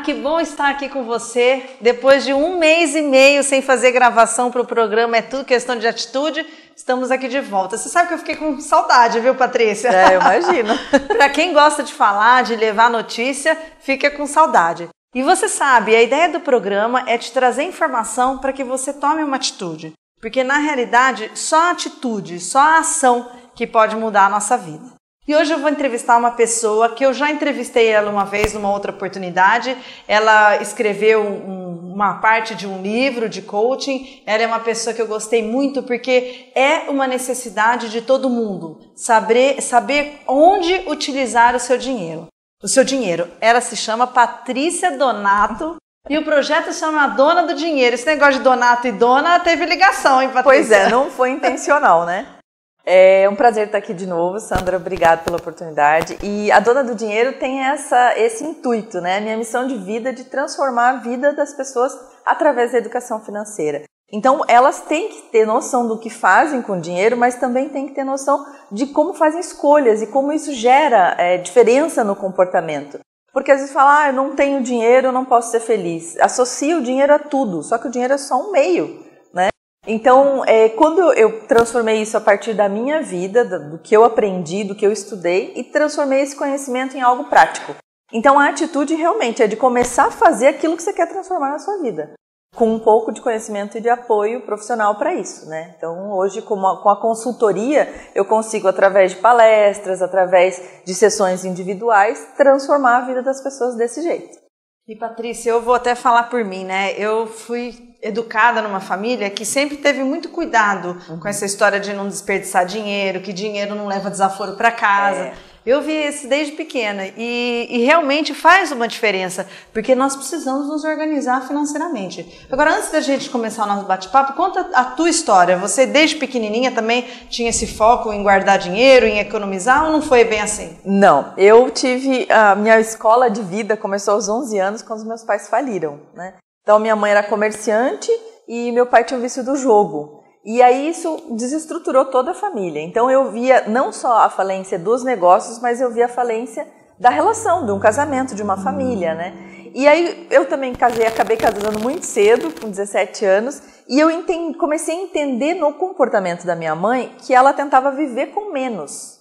Que bom estar aqui com você. Depois de 1 mês e meio sem fazer gravação para o programa É Tudo Questão de Atitude, estamos aqui de volta. Você sabe que eu fiquei com saudade, viu, Patrícia? Eu imagino. Para quem gosta de falar, de levar notícia, fica com saudade. E você sabe, a ideia do programa é te trazer informação para que você tome uma atitude. Porque na realidade, só a atitude, só a ação que pode mudar a nossa vida. E hoje eu vou entrevistar uma pessoa que eu já entrevistei ela uma vez, numa outra oportunidade. Ela escreveu uma parte de um livro de coaching. Ela é uma pessoa que eu gostei muito porque é uma necessidade de todo mundo saber onde utilizar o seu dinheiro. Ela se chama Patrícia Donato e o projeto se chama Dona do Dinheiro. Esse negócio de Donato e Dona teve ligação, hein, Patrícia? Pois é, não foi intencional, né? É um prazer estar aqui de novo, Sandra, obrigada pela oportunidade. E a Dona do Dinheiro tem esse intuito, né? Minha missão de vida é de transformar a vida das pessoas através da educação financeira. Então, elas têm que ter noção do que fazem com o dinheiro, mas também têm que ter noção de como fazem escolhas e como isso gera diferença no comportamento. Porque às vezes fala, eu não tenho dinheiro, eu não posso ser feliz. Associa o dinheiro a tudo, só que o dinheiro é só um meio, né? Então, quando eu transformei isso a partir da minha vida, do que eu aprendi, do que eu estudei, e transformei esse conhecimento em algo prático. Então, a atitude realmente é de começar a fazer aquilo que você quer transformar na sua vida, com um pouco de conhecimento e de apoio profissional para isso, né? Então, hoje, com a consultoria, eu consigo, através de palestras, através de sessões individuais, transformar a vida das pessoas desse jeito. E, Patrícia, eu vou até falar por mim, né? Eu fui educada numa família que sempre teve muito cuidado com essa história de não desperdiçar dinheiro, que dinheiro não leva desaforo para casa. Eu vi isso desde pequena e realmente faz uma diferença, porque nós precisamos nos organizar financeiramente. Agora, antes da gente começar o nosso bate-papo, conta a tua história. Você, desde pequenininha, também tinha esse foco em guardar dinheiro, em economizar, ou não foi bem assim? Não, eu tive... A minha escola de vida começou aos 11 anos, quando os meus pais faliram, né? Então, minha mãe era comerciante e meu pai tinha o vício do jogo. E aí isso desestruturou toda a família. Então eu via não só a falência dos negócios, mas eu via a falência da relação, de um casamento, de uma família, né? E aí eu também acabei casando muito cedo, com 17 anos, e eu comecei a entender no comportamento da minha mãe que ela tentava viver com menos.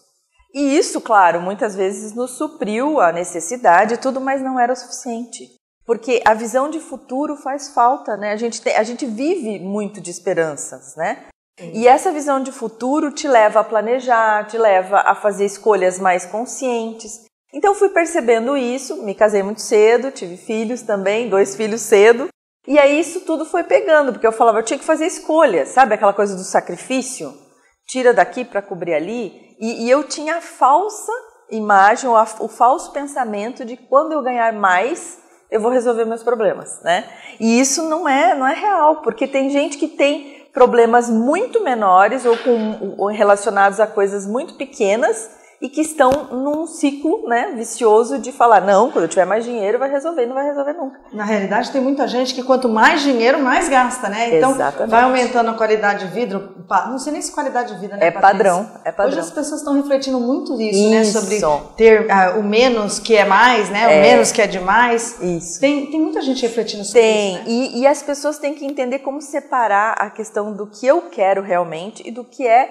E isso, claro, muitas vezes nos supriu a necessidade e tudo, mas não era o suficiente. Porque a visão de futuro faz falta, né? A gente vive muito de esperanças, né? E essa visão de futuro te leva a planejar, te leva a fazer escolhas mais conscientes. Então fui percebendo isso, me casei muito cedo, tive filhos também, 2 filhos cedo. E aí isso tudo foi pegando, porque eu falava, eu tinha que fazer escolhas, sabe? Aquela coisa do sacrifício, tira daqui para cobrir ali. E eu tinha a falsa imagem, o falso pensamento de quando eu ganhar mais, eu vou resolver meus problemas, né? E isso não é real, porque tem gente que tem problemas muito menores ou relacionados a coisas muito pequenas e que estão num ciclo, né, vicioso de falar, não, quando eu tiver mais dinheiro vai resolver, e não vai resolver nunca. Na realidade, tem muita gente que quanto mais dinheiro, mais gasta, né? Então, exatamente, vai aumentando a qualidade de vida, não sei nem se qualidade de vida, né, é padrão. Hoje as pessoas estão refletindo muito nisso, né? Sobre ter o menos que é mais, né? O menos que é demais. Isso. Tem muita gente refletindo sobre isso, né? E as pessoas têm que entender como separar a questão do que eu quero realmente e do que é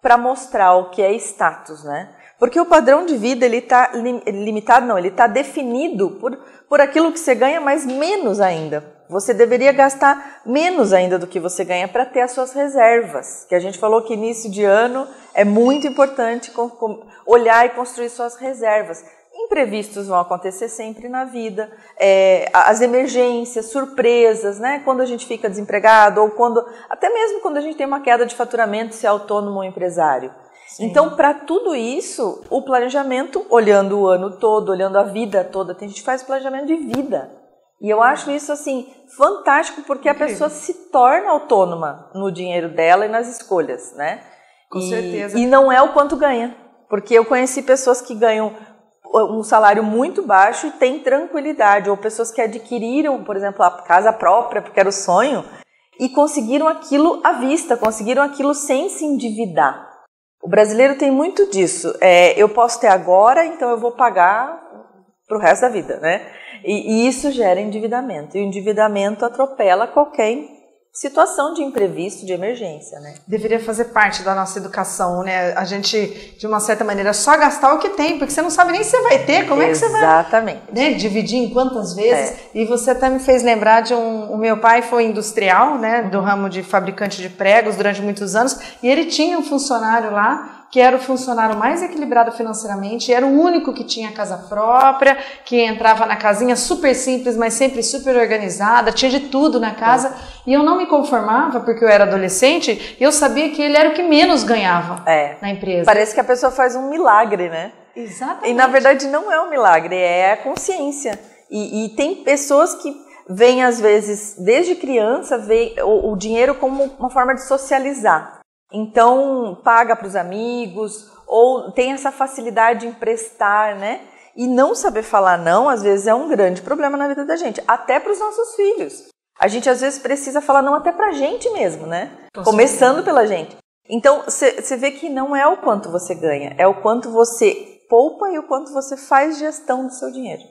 para mostrar, o que é status, né? Porque o padrão de vida, ele está limitado, não, ele está definido por aquilo que você ganha, mas menos ainda. Você deveria gastar menos ainda do que você ganha para ter as suas reservas. Que a gente falou que início de ano é muito importante olhar e construir suas reservas. Imprevistos vão acontecer sempre na vida, as emergências, surpresas, né? Quando a gente fica desempregado ou até mesmo quando a gente tem uma queda de faturamento, se é autônomo ou empresário. Sim. Então, para tudo isso, o planejamento, olhando o ano todo, olhando a vida toda, a gente faz planejamento de vida. E eu acho isso, assim, fantástico, porque incrível. A pessoa se torna autônoma no dinheiro dela e nas escolhas, né? Com certeza. E não é o quanto ganha. Porque eu conheci pessoas que ganham um salário muito baixo e têm tranquilidade, ou pessoas que adquiriram, por exemplo, a casa própria, porque era o sonho, e conseguiram aquilo à vista, conseguiram aquilo sem se endividar. O brasileiro tem muito disso. Eu posso ter agora, então eu vou pagar pro resto da vida, né? E isso gera endividamento. E o endividamento atropela qualquer situação de imprevisto, de emergência, né? Deveria fazer parte da nossa educação, né? A gente, de uma certa maneira, só gastar o que tem, porque você não sabe nem se você vai ter, como é que você vai... Exatamente. Né? Dividir em quantas vezes. E você até me fez lembrar de o meu pai foi industrial, né? Do ramo de fabricante de pregos durante muitos anos, e ele tinha um funcionário lá, que era o funcionário mais equilibrado financeiramente, era o único que tinha casa própria, que entrava na casinha super simples, mas sempre super organizada, tinha de tudo na casa, e eu não me conformava, porque eu era adolescente, e eu sabia que ele era o que menos ganhava na empresa. Parece que a pessoa faz um milagre, né? Exatamente. E na verdade não é um milagre, é a consciência. E tem pessoas que veem, às vezes, desde criança, veem o dinheiro como uma forma de socializar. Então, paga para os amigos, ou tem essa facilidade de emprestar, né? E não saber falar não, às vezes, é um grande problema na vida da gente, até para os nossos filhos. A gente, às vezes, precisa falar não até para a gente mesmo, né? Começando pela gente. Então, você vê que não é o quanto você ganha, é o quanto você poupa e o quanto você faz gestão do seu dinheiro.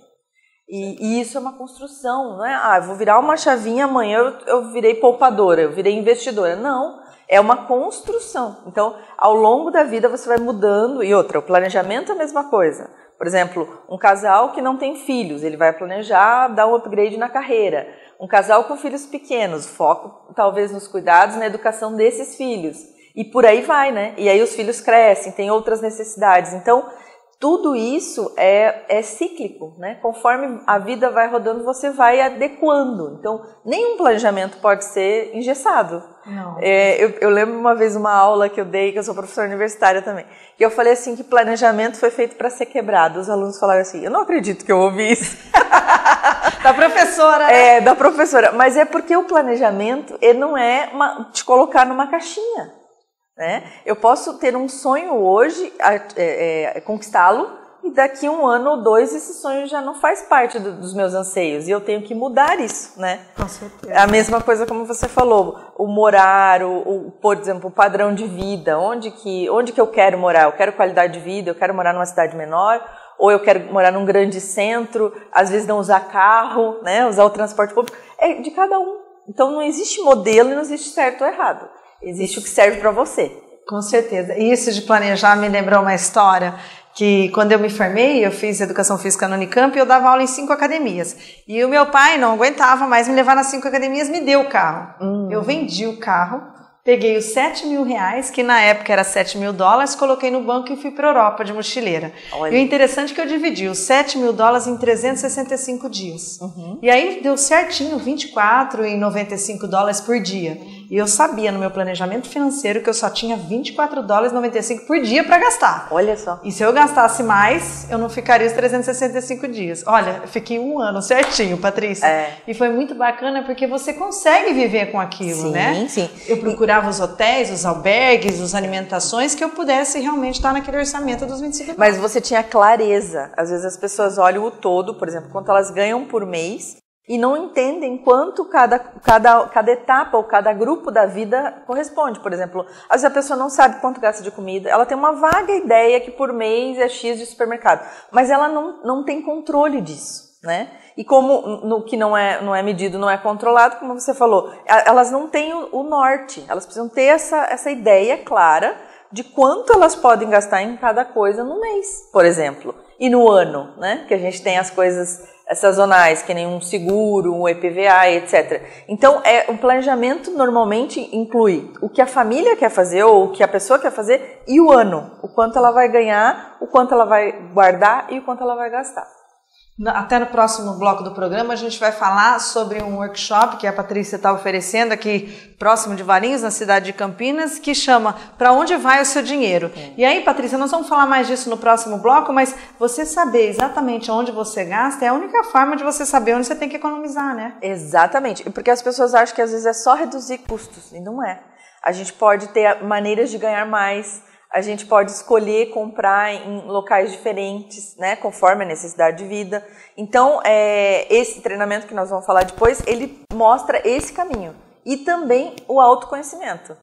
E isso é uma construção, não é? Eu vou virar uma chavinha, amanhã eu virei poupadora, eu virei investidora. Não. É uma construção. Então, ao longo da vida você vai mudando. E outra, o planejamento é a mesma coisa. Por exemplo, um casal que não tem filhos, ele vai planejar dar um upgrade na carreira. Um casal com filhos pequenos, foco talvez nos cuidados, na educação desses filhos. E por aí vai, né? E aí os filhos crescem, têm outras necessidades. Então, tudo isso é cíclico, né? Conforme a vida vai rodando, você vai adequando. Então, nenhum planejamento pode ser engessado. Não. Eu lembro uma vez uma aula que eu dei, que eu sou professora universitária também, e eu falei assim que planejamento foi feito para ser quebrado. Os alunos falaram assim, eu não acredito que eu ouvi isso. Da professora, né? Da professora. Mas é porque o planejamento, ele não é te colocar numa caixinha. Né? Eu posso ter um sonho hoje, conquistá-lo, e daqui 1 ano ou 2 esse sonho já não faz parte dos meus anseios, e eu tenho que mudar isso, né? Com certeza. A mesma coisa como você falou, o morar, por exemplo, o padrão de vida, onde que eu quero morar? Eu quero qualidade de vida, eu quero morar numa cidade menor, ou eu quero morar num grande centro, às vezes não usar carro, né? Usar o transporte público, é de cada um. Então não existe modelo e não existe certo ou errado. Existe o que serve para você. Com certeza. E isso de planejar me lembrou uma história que quando eu me formei, eu fiz educação física no Unicamp e eu dava aula em 5 academias. E o meu pai não aguentava mais me levar nas 5 academias, me deu o carro. Eu vendi o carro, peguei os 7 mil reais, que na época era 7 mil dólares, coloquei no banco e fui para a Europa de mochileira. Olha. E o interessante é que eu dividi os 7 mil dólares em 365 dias. E aí deu certinho 24,95 dólares por dia. E eu sabia no meu planejamento financeiro que eu só tinha 24 dólares e 95 por dia para gastar. Olha só. E se eu gastasse mais, eu não ficaria os 365 dias. Olha, eu fiquei 1 ano certinho, Patrícia. E foi muito bacana porque você consegue viver com aquilo, né? Sim, sim. Eu procurava os hotéis, os albergues, as alimentações que eu pudesse realmente estar naquele orçamento dos 25 dólares. Mas você tinha clareza. Às vezes as pessoas olham o todo, por exemplo, quanto elas ganham por mês, e não entendem quanto cada etapa ou cada grupo da vida corresponde. Por exemplo, às vezes a pessoa não sabe quanto gasta de comida, ela tem uma vaga ideia que por mês é X de supermercado, mas ela não tem controle disso, né? E como no que não é medido, não é controlado, como você falou, elas não têm o norte, elas precisam ter essa ideia clara de quanto elas podem gastar em cada coisa no mês, por exemplo, e no ano, né? Que a gente tem as coisas sazonais, que nem um seguro, um EPVA, etc. Então, um planejamento normalmente inclui o que a família quer fazer ou o que a pessoa quer fazer e o ano, o quanto ela vai ganhar, o quanto ela vai guardar e o quanto ela vai gastar. Até no próximo bloco do programa a gente vai falar sobre um workshop que a Patrícia está oferecendo aqui próximo de Valinhos, na cidade de Campinas, que chama Para Onde Vai o Seu Dinheiro? E aí, Patrícia, nós vamos falar mais disso no próximo bloco, mas você saber exatamente onde você gasta é a única forma de você saber onde você tem que economizar, né? Exatamente, porque as pessoas acham que às vezes é só reduzir custos, e não é. A gente pode ter maneiras de ganhar mais, a gente pode escolher comprar em locais diferentes, né, conforme a necessidade de vida. Então, esse treinamento que nós vamos falar depois, ele mostra esse caminho. E também o autoconhecimento.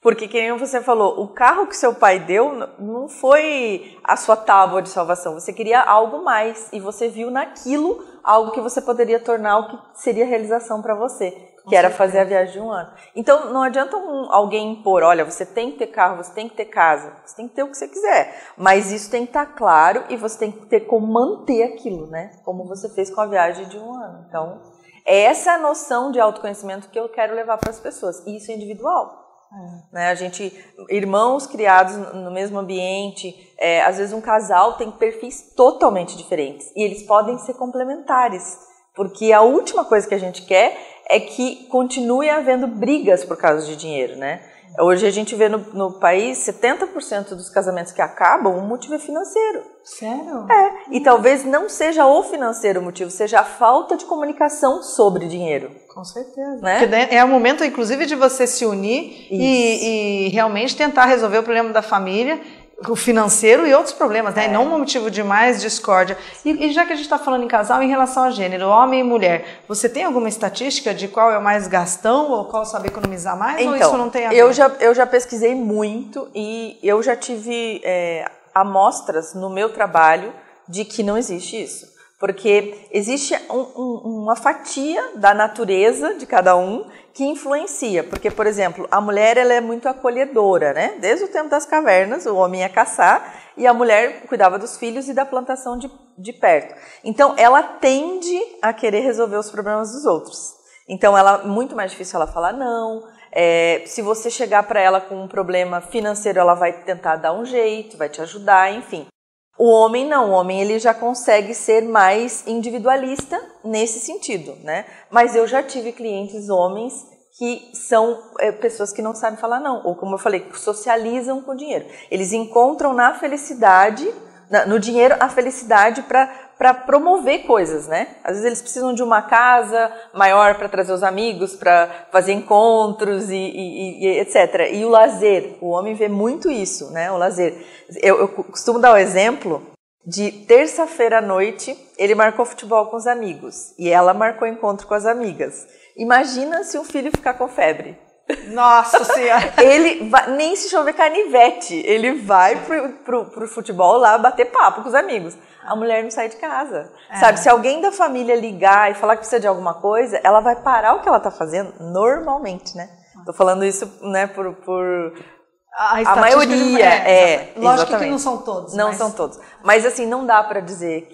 Porque, como você falou, o carro que seu pai deu não foi a sua tábua de salvação. Você queria algo mais e você viu naquilo algo que você poderia tornar o que seria realização para você, que era fazer a viagem de um ano. Então, não adianta alguém impor, olha, você tem que ter carro, você tem que ter casa, você tem que ter o que você quiser. Mas isso tem que estar claro e você tem que ter como manter aquilo, né? Como você fez com a viagem de um ano. Então, essa é a noção de autoconhecimento que eu quero levar para as pessoas. E isso é individual. Né? A gente, irmãos criados no mesmo ambiente, às vezes um casal tem perfis totalmente diferentes e eles podem ser complementares, porque a última coisa que a gente quer é que continue havendo brigas por causa de dinheiro, né? Hoje a gente vê no país 70% dos casamentos que acabam, o motivo é financeiro. Sério? E talvez não seja o financeiro o motivo, seja a falta de comunicação sobre dinheiro. Com certeza. Né? Porque é o momento, inclusive, de você se unir e realmente tentar resolver o problema da família, o financeiro e outros problemas, né? E não um motivo de mais discórdia. E já que a gente está falando em casal, em relação a gênero, homem e mulher, você tem alguma estatística de qual é o mais gastão ou qual sabe economizar mais? Então, ou isso não tem a ver? Eu já pesquisei muito e eu já tive amostras no meu trabalho de que não existe isso. Porque existe uma fatia da natureza de cada um que influencia. Porque, por exemplo, a mulher ela é muito acolhedora, né? Desde o tempo das cavernas, o homem ia caçar e a mulher cuidava dos filhos e da plantação de perto. Então, ela tende a querer resolver os problemas dos outros. Então, é muito mais difícil ela falar não. Se você chegar para ela com um problema financeiro, ela vai tentar dar um jeito, vai te ajudar, enfim. O homem não, o homem ele já consegue ser mais individualista nesse sentido, né? Mas eu já tive clientes homens que são pessoas que não sabem falar não, ou como eu falei, socializam com o dinheiro. Eles encontram na felicidade, no dinheiro, a felicidade para promover coisas, né? Às vezes eles precisam de uma casa maior para trazer os amigos, para fazer encontros e etc. E o lazer, o homem vê muito isso, né? O lazer. Eu costumo dar o exemplo de terça-feira à noite, ele marcou futebol com os amigos e ela marcou encontro com as amigas. Imagina se um filho ficar com febre. Nossa Senhora! Ele vai, nem se chover canivete, ele vai pro futebol lá bater papo com os amigos. A mulher não sai de casa. Sabe, se alguém da família ligar e falar que precisa de alguma coisa, ela vai parar o que ela tá fazendo normalmente, né? Tô falando isso, né, por a maioria. Lógico que não são todos. Não são todos. Mas assim, não dá para dizer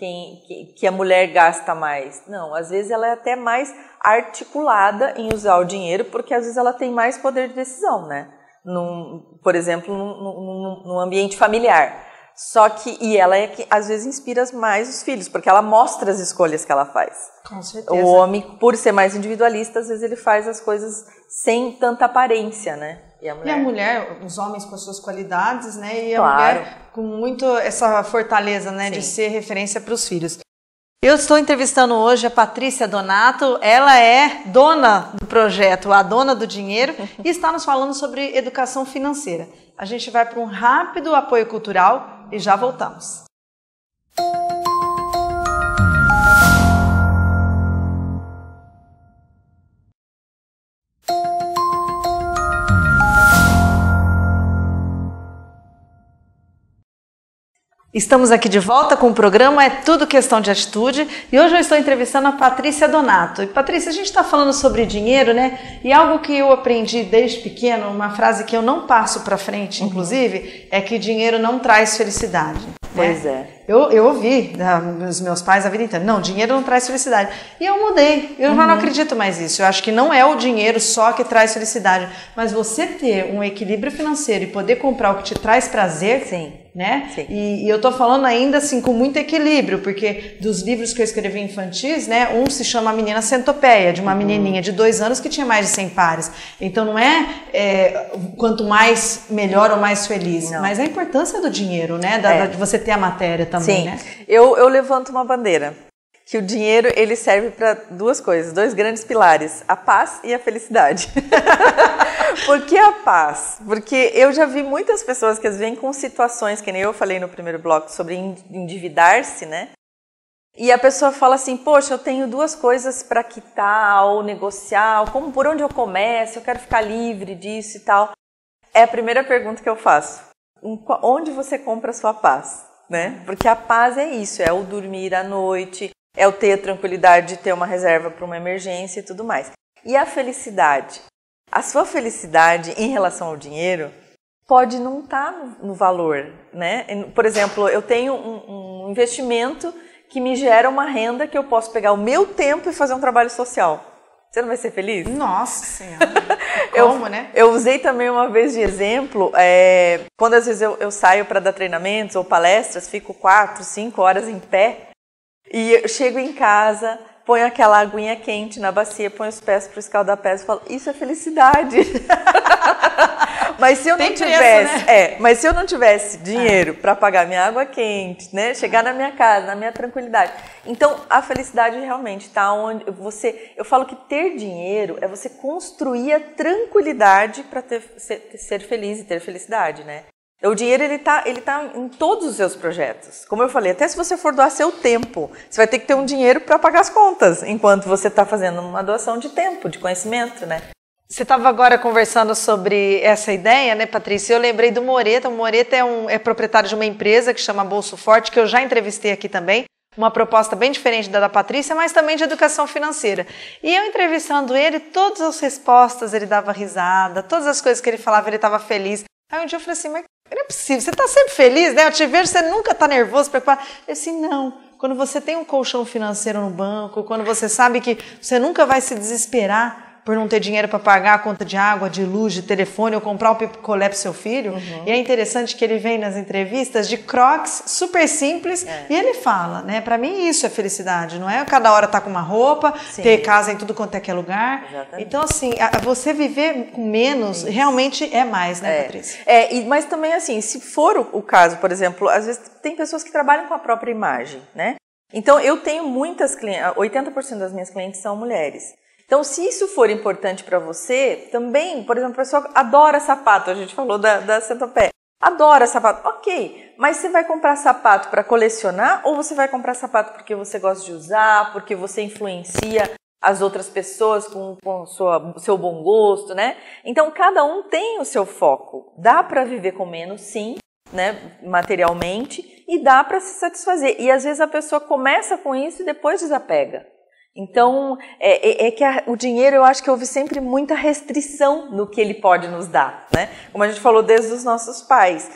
que a mulher gasta mais. Não, às vezes ela é até mais articulada em usar o dinheiro, porque às vezes ela tem mais poder de decisão, né? Por exemplo, num ambiente familiar. Só que, e ela é que às vezes inspira mais os filhos, porque ela mostra as escolhas que ela faz. Com certeza. O homem, por ser mais individualista, às vezes ele faz as coisas sem tanta aparência, né? E a mulher, os homens com as suas qualidades, né? E a claro. Mulher com muito essa fortaleza, né? Sim. De ser referência para os filhos. Eu estou entrevistando hoje a Patrícia Donato, ela é dona do projeto, a dona do dinheiro, e está nos falando sobre educação financeira. A gente vai para um rápido apoio cultural e já voltamos. Estamos aqui de volta com o programa É Tudo Questão de Atitude e hoje eu estou entrevistando a Patrícia Donato. E Patrícia, a gente está falando sobre dinheiro, né? E algo que eu aprendi desde pequeno, uma frase que eu não passo para frente, inclusive, é que dinheiro não traz felicidade. Pois é. Eu ouvi dos meus pais a vida inteira, não, dinheiro não traz felicidade. E eu mudei, eu já não acredito mais nisso. Eu acho que não é o dinheiro só que traz felicidade, mas você ter um equilíbrio financeiro e poder comprar o que te traz prazer, sim, né? Sim. E eu tô falando ainda assim com muito equilíbrio, porque dos livros que eu escrevi infantis, né, um se chama A Menina Centopeia, de uma menininha de 2 anos que tinha mais de 100 pares. Então não é quanto mais melhor ou mais feliz, mas a importância do dinheiro, né, de você ter a matéria também, sim. né? Eu levanto uma bandeira, que o dinheiro ele serve para 2 coisas, 2 grandes pilares, a paz e a felicidade. Por que a paz? Porque eu já vi muitas pessoas que às vezes vêm com situações, que nem eu falei no primeiro bloco, sobre endividar-se, né? E a pessoa fala assim, poxa, eu tenho 2 coisas para quitar ou negociar, por onde eu começo, eu quero ficar livre disso e tal. É a primeira pergunta que eu faço. Onde você compra a sua paz? Né? Porque a paz é isso, é o dormir à noite, é o ter a tranquilidade de ter uma reserva para uma emergência e tudo mais. E a felicidade? A sua felicidade em relação ao dinheiro pode não estar no valor, né? Por exemplo, eu tenho um investimento que me gera uma renda que eu posso pegar o meu tempo e fazer um trabalho social. Você não vai ser feliz? Nossa Senhora! Como, né? Eu usei também uma vez de exemplo, quando às vezes eu saio para dar treinamentos ou palestras, fico 4, 5 horas em pé e eu chego em casa, ponho aquela aguinha quente na bacia, ponho os pés para o escaldapés e falo, isso é felicidade. Mas se eu não tivesse, né? Mas se eu não tivesse dinheiro para pagar minha água quente, né, chegar na minha casa, na minha tranquilidade. Então, a felicidade realmente está onde eu falo que ter dinheiro é você construir a tranquilidade para ser feliz e ter felicidade, né? O dinheiro, ele tá em todos os seus projetos. Como eu falei, até se você for doar seu tempo, você vai ter que ter um dinheiro para pagar as contas, enquanto você está fazendo uma doação de tempo, de conhecimento, né? Você estava agora conversando sobre essa ideia, né, Patrícia? Eu lembrei do Moreta. O Moreta é proprietário de uma empresa que chama Bolso Forte, que eu já entrevistei aqui também. Uma proposta bem diferente da Patrícia, mas também de educação financeira. E eu entrevistando ele, todas as respostas ele dava risada, todas as coisas que ele falava ele estava feliz. Aí um dia eu falei assim, mas não é possível, você está sempre feliz, né? Eu te vejo, você nunca está nervoso, preocupado. Eu disse, não, quando você tem um colchão financeiro no banco, quando você sabe que você nunca vai se desesperar por não ter dinheiro para pagar a conta de água, de luz, de telefone ou comprar o picolé para seu filho. E é interessante que ele vem nas entrevistas de Crocs super simples e ele fala, né? Para mim isso é felicidade, não é cada hora estar com uma roupa, ter casa em tudo quanto é que é lugar. Exatamente. Então assim, você viver com menos realmente é mais, né, Patrícia? Mas também assim, se for o caso, por exemplo, às vezes tem pessoas que trabalham com a própria imagem, né? Então eu tenho muitas clientes, 80% das minhas clientes são mulheres. Então, se isso for importante para você, também, por exemplo, a pessoa adora sapato, a gente falou da Centopé, adora sapato, ok, mas você vai comprar sapato para colecionar ou você vai comprar sapato porque você gosta de usar, porque você influencia as outras pessoas com seu bom gosto, né? Então, cada um tem o seu foco. Dá para viver com menos, sim, né, materialmente, e dá para se satisfazer. E às vezes a pessoa começa com isso e depois desapega. Então, o dinheiro, eu acho que houve sempre muita restrição no que ele pode nos dar, né? Como a gente falou desde os nossos pais.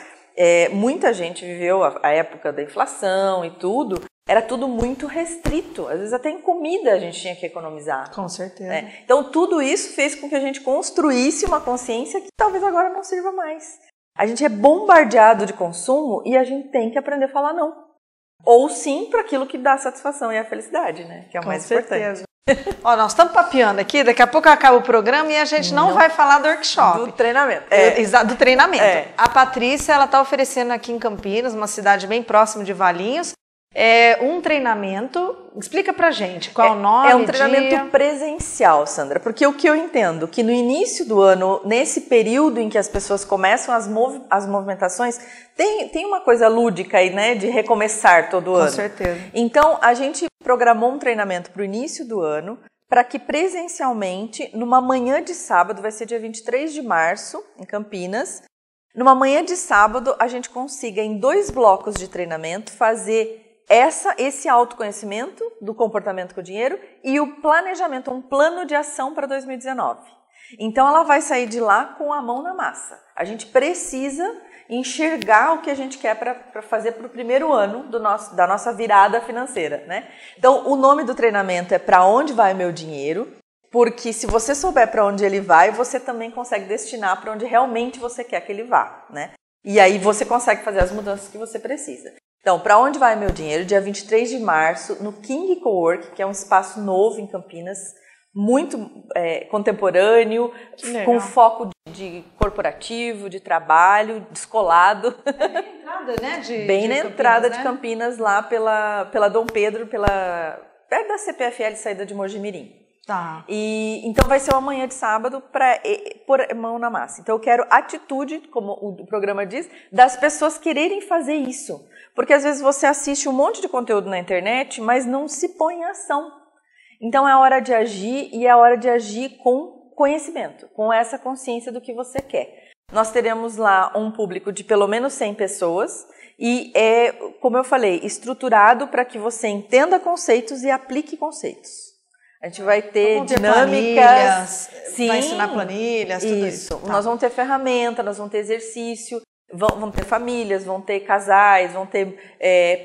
Muita gente viveu a época da inflação e tudo, era tudo muito restrito. Às vezes até em comida a gente tinha que economizar. Com certeza. Né? Então, tudo isso fez com que a gente construísse uma consciência que talvez agora não sirva mais. A gente é bombardeado de consumo e a gente tem que aprender a falar não. Ou sim para aquilo que dá satisfação e a felicidade, né? Que é o mais importante. Ó, nós estamos papeando aqui, daqui a pouco acaba o programa e a gente não vai falar do workshop. Do treinamento. Do treinamento. A Patrícia, ela está oferecendo aqui em Campinas, uma cidade bem próxima de Valinhos, um treinamento. Explica pra gente qual é o nome. É um treinamento presencial, Sandra, porque o que eu entendo que no início do ano, nesse período em que as pessoas começam as movimentações, tem uma coisa lúdica aí, né, de recomeçar todo ano. Com certeza. Então, a gente programou um treinamento para o início do ano, para que presencialmente, numa manhã de sábado, vai ser dia 23 de março, em Campinas, numa manhã de sábado, a gente consiga, em 2 blocos de treinamento, fazer esse autoconhecimento do comportamento com o dinheiro e o planejamento, um plano de ação para 2019. Então, ela vai sair de lá com a mão na massa. A gente precisa enxergar o que a gente quer para fazer para o primeiro ano da nossa virada financeira, né? Então, o nome do treinamento é Para Onde Vai Meu Dinheiro? Porque se você souber para onde ele vai, você também consegue destinar para onde realmente você quer que ele vá, né? E aí você consegue fazer as mudanças que você precisa. Então, Para Onde Vai Meu Dinheiro? Dia 23 de março, no King Cowork, que é um espaço novo em Campinas, muito contemporâneo, com foco de corporativo, de trabalho, descolado. Bem entrada, né? Bem na entrada de Campinas, lá pela Dom Pedro, perto da CPFL, saída de Mojimirim. Tá. E então vai ser uma manhã de sábado para pôr mão na massa. Então eu quero atitude, como o programa diz, das pessoas quererem fazer isso. Porque às vezes você assiste um monte de conteúdo na internet, mas não se põe em ação. Então é hora de agir e é hora de agir com conhecimento, com essa consciência do que você quer. nós teremos lá um público de pelo menos 100 pessoas e é, como eu falei, estruturado para que você entenda conceitos e aplique conceitos. A gente vai ter dinâmicas, sim, vai ensinar planilhas, tudo isso. Tá. Nós vamos ter ferramenta, nós vamos ter exercício, vão ter famílias, vão ter casais, vão ter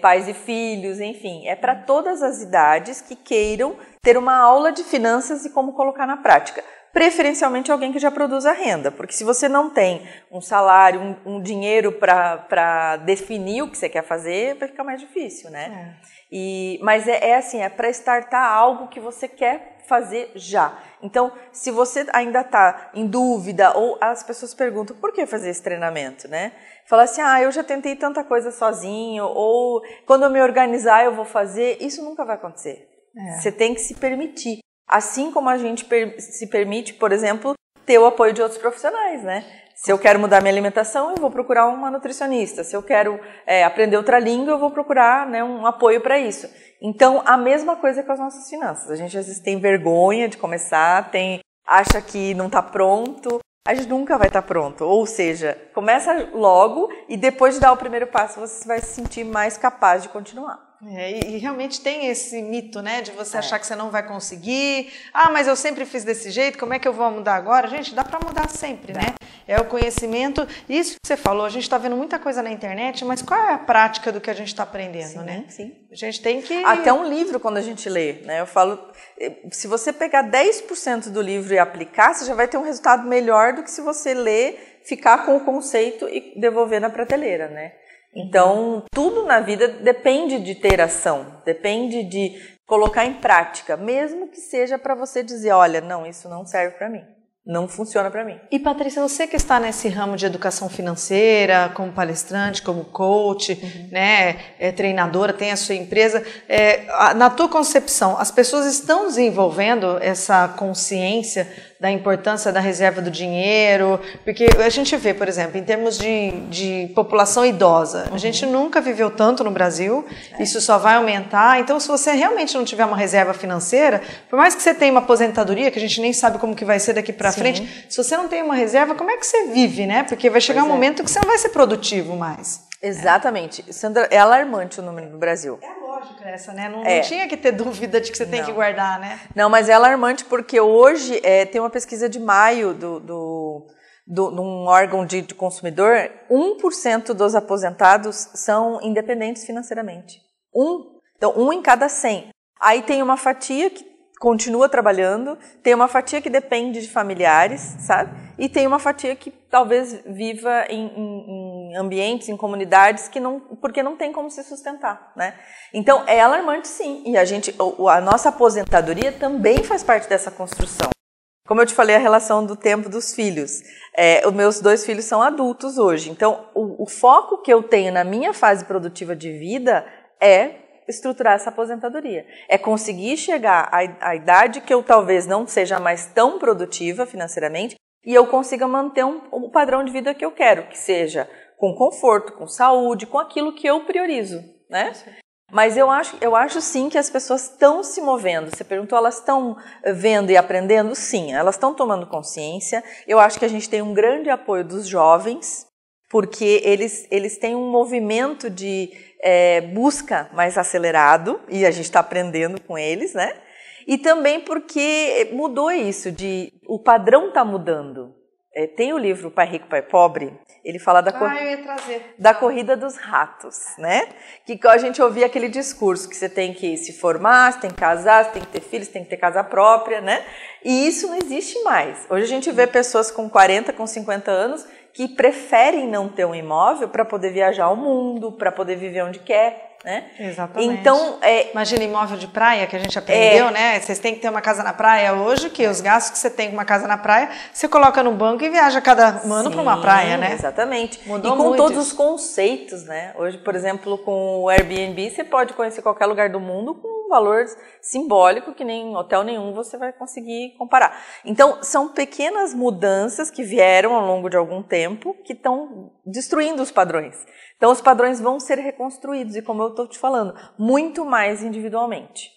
pais e filhos, enfim. É para todas as idades que queiram ter uma aula de finanças e como colocar na prática. Preferencialmente alguém que já produza renda, porque se você não tem um salário, um dinheiro para definir o que você quer fazer, vai ficar mais difícil, né? Mas assim, é para startar algo que você quer fazer já. Então, se você ainda está em dúvida, ou as pessoas perguntam, por que fazer esse treinamento, né? Fala assim, eu já tentei tanta coisa sozinho, ou quando eu me organizar eu vou fazer, isso nunca vai acontecer. Você tem que se permitir. Assim como a gente se permite, por exemplo, ter o apoio de outros profissionais, né? Se eu quero mudar minha alimentação, eu vou procurar uma nutricionista. Se eu quero aprender outra língua, eu vou procurar, né, um apoio para isso. Então, a mesma coisa com as nossas finanças. A gente às vezes tem vergonha de começar, acha que não está pronto. A gente nunca vai estar pronto. Ou seja, começa logo e depois de dar o primeiro passo, você vai se sentir mais capaz de continuar. E realmente tem esse mito, né, de você achar que você não vai conseguir. Mas eu sempre fiz desse jeito, como é que eu vou mudar agora? Gente, dá para mudar sempre, né? É o conhecimento. Isso que você falou, a gente está vendo muita coisa na internet, mas qual é a prática do que a gente está aprendendo, né? Sim. A gente tem que... Até um livro, quando a gente lê, né? Eu falo, se você pegar 10% do livro e aplicar, você já vai ter um resultado melhor do que se você ler, ficar com o conceito e devolver na prateleira, né? Então, tudo na vida depende de ter ação, depende de colocar em prática, mesmo que seja para você dizer, olha, não, isso não serve para mim, não funciona para mim. E Patrícia, você que está nesse ramo de educação financeira, como palestrante, como coach, né, treinadora, tem a sua empresa, na tua concepção, as pessoas estão desenvolvendo essa consciência da importância da reserva do dinheiro? Porque a gente vê, por exemplo, em termos de população idosa, a gente nunca viveu tanto no Brasil, isso só vai aumentar. Então, se você realmente não tiver uma reserva financeira, por mais que você tenha uma aposentadoria, que a gente nem sabe como que vai ser daqui para frente, se você não tem uma reserva, como é que você vive, né? Porque vai chegar um momento que você não vai ser produtivo mais. Exatamente. Sandra, é alarmante o número no Brasil. Lógica essa, né? Não tinha que ter dúvida de que você tem que guardar, né? Não, mas é alarmante porque hoje tem uma pesquisa de maio de um órgão de consumidor, 1% dos aposentados são independentes financeiramente. Então, 1 em cada 100. Aí tem uma fatia que continua trabalhando, tem uma fatia que depende de familiares, sabe? E tem uma fatia que talvez viva em ambientes, em comunidades porque não tem como se sustentar, né? Então, é alarmante sim. E a nossa aposentadoria também faz parte dessa construção. Como eu te falei, a relação do tempo dos filhos. Os meus 2 filhos são adultos hoje. Então, o foco que eu tenho na minha fase produtiva de vida é estruturar essa aposentadoria. É conseguir chegar à idade que eu talvez não seja mais tão produtiva financeiramente e eu consiga manter um padrão de vida que eu quero, que seja com conforto, com saúde, com aquilo que eu priorizo, né? Mas eu acho sim que as pessoas estão se movendo. Você perguntou, elas estão vendo e aprendendo? Sim, elas estão tomando consciência. Eu acho que a gente tem um grande apoio dos jovens, porque eles têm um movimento de busca mais acelerado, e a gente está aprendendo com eles, né? E também porque mudou isso, o padrão está mudando. Tem o livro Pai Rico, Pai Pobre, ele fala da corrida dos ratos, né? Que a gente ouvia aquele discurso que você tem que se formar, você tem que casar, você tem que ter filhos, você tem que ter casa própria, né? E isso não existe mais. Hoje a gente vê pessoas com 40, com 50 anos que preferem não ter um imóvel para poder viajar ao mundo, para poder viver onde quer, né? Exatamente. Então, imagina imóvel de praia, que a gente aprendeu, né? Vocês têm que ter uma casa na praia hoje, que os gastos que você tem com uma casa na praia, você coloca no banco e viaja cada ano para uma praia, né? Exatamente. Mudou e com muito todos isso. os conceitos, né? Hoje, por exemplo, com o Airbnb, você pode conhecer qualquer lugar do mundo com um valor simbólico que nem hotel nenhum você vai conseguir comparar. Então, são pequenas mudanças que vieram ao longo de algum tempo que estão destruindo os padrões. Então, os padrões vão ser reconstruídos e, como eu estou te falando, muito mais individualmente.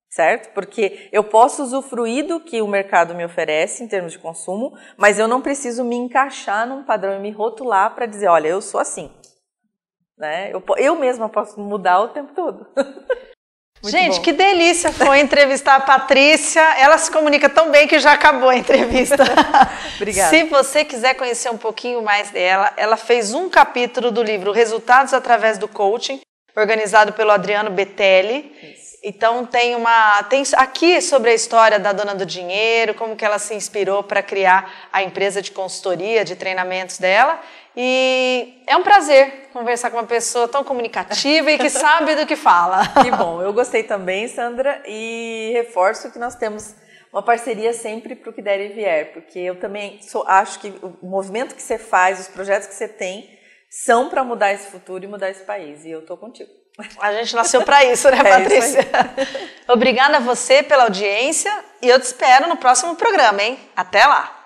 certo? Porque eu posso usufruir do que o mercado me oferece em termos de consumo, mas eu não preciso me encaixar num padrão e me rotular para dizer, olha, eu sou assim. Né? Eu mesma posso mudar o tempo todo. Gente, que delícia foi entrevistar a Patrícia. Ela se comunica tão bem que já acabou a entrevista. Obrigada. Se você quiser conhecer um pouquinho mais dela, ela fez um capítulo do livro Resultados através do Coaching, organizado pelo Adriano Betelli. Isso. Então tem aqui sobre a história da dona do dinheiro, como que ela se inspirou para criar a empresa de consultoria, de treinamentos dela. E é um prazer conversar com uma pessoa tão comunicativa e que sabe do que fala. Que bom, eu gostei também, Sandra, e reforço que nós temos uma parceria sempre para o que der e vier, porque eu também acho que o movimento que você faz, os projetos que você tem, são para mudar esse futuro e mudar esse país, e eu estou contigo. A gente nasceu para isso, né, Patrícia? Isso. Obrigada a você pela audiência e eu te espero no próximo programa, hein? Até lá!